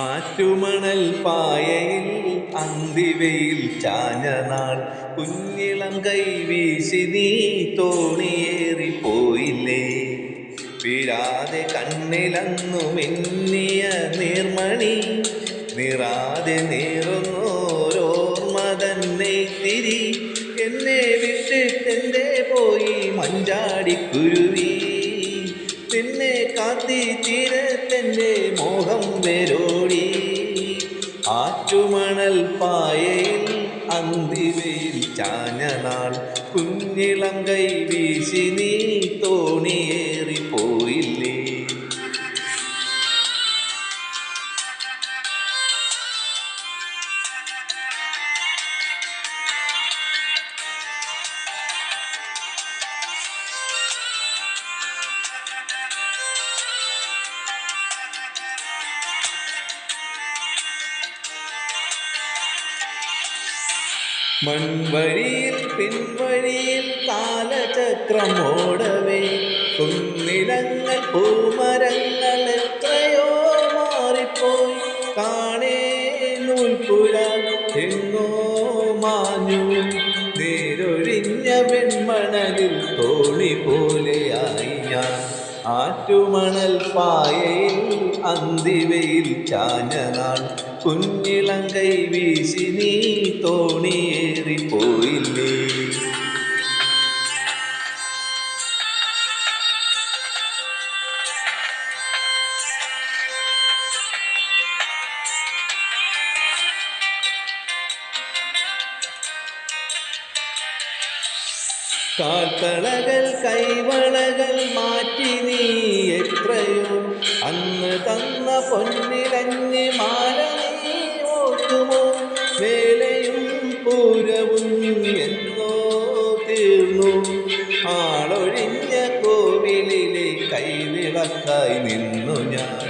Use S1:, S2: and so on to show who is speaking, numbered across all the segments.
S1: ആറ്റുമണൽ പായയിൽ അന്തിവയിൽ ചാഞ്ഞ നാൾ കുഞ്ഞിളം കൈ വീശി നീ തോണിയേറിപ്പോയില്ലേ. വീഴാതെ കണ്ണിലന്നു മിന്നിയ നീർമണി നിറാതെ നീറുന്നോരോർമ്മ തന്നെ തിരി എന്നെ വിട്ടിട്ടെന്തേ പോയി മഞ്ചാടിക്കുരുവി. നിന്നെ കാത്തി തീരത്തെൻ്റെ മോഹം വേരോടി. ആറ്റുമണൽ പായയിൽ അന്തിവയിൽ ചാഞ്ഞ നാൾ കുഞ്ഞിളം കൈ വീശി നീ തോണിയേറിപ്പോയില്ലേ. മൺവഴിയിൽ പിൻവഴിയിൽ കാലചക്രം ഓടവേ കുന്നിലങ്ങൾ പൂമരങ്ങൾ എത്രയോ മാറിപ്പോയി. കാണേ നൂൽപ്പുഴ എങ്ങോ മാഞ്ഞു നേരൊഴിഞ്ഞ വെൺമണലിൽ തോണി പോലെയായി ഞാൻ. ആറ്റുമണൽ പായയിൽ അന്തിവയിൽ ചാഞ്ഞ നാൾ കുഞ്ഞിളം കൈ വീശി നീ തോണിയേറിപ്പോയില്ലേ. കാൽത്തളകൾ കൈവളകൾ മാറ്റി നീ എത്രയോ അന്ന് തന്ന പൊന്നിലഞ്ഞ് മാല നീ ഓർക്കുമോ. വേലയും പൂരവും എന്നോ തീർന്നു ആളൊഴിഞ്ഞ കോവിലിലെ കൈവിളക്കായി നിന്നു ഞാൻ.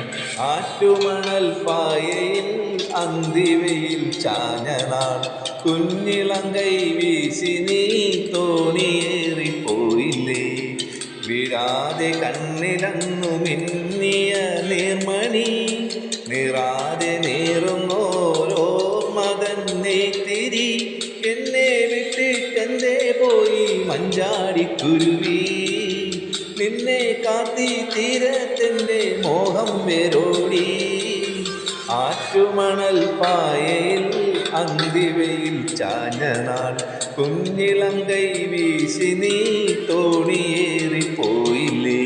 S1: ആറ്റുമണൽ പായയിൽ അന്തിവയിൽ ചാഞ്ഞ നാൾ കുഞ്ഞിളം കൈ വീശി നീ തോണിയേറിപ്പോയില്ലേ. വീഴാതെ കണ്ണിലന്നു മിന്നിയ നീർമണി നിറാതെ നീറുന്നോരോർമ്മ തന്നെ തിരി എന്നെ വിട്ടിട്ടെന്തേ പോയി മഞ്ചാടിക്കുരുവി. നിന്നെ കാത്തി തീരത്തെൻ്റെ മോഹം വേരോടി. ആറ്റുമണൽ പായയിൽ അന്തിവയിൽ ചാഞ്ഞ നാൾ കുഞ്ഞിളം കൈ വീശി നീ തോണിയേറിപ്പോയില്ലേ.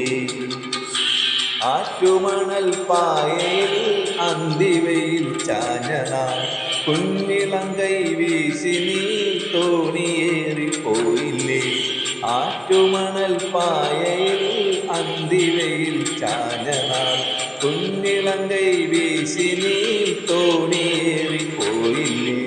S1: ആറ്റുമണൽ പായയിൽ അന്തിവയിൽ ചാഞ്ഞ നാൾ കുഞ്ഞിളം കൈ വീശി നീ തോണിയേറിപ്പോയില്ലേ. ആറ്റുമണൽ പായയിൽ അന്തിവയിൽ ചാഞ്ഞ നാൾ കുഞ്ഞിളം കൈ വീശി നീ തോണിയേറിപ്പോയില്ലേ.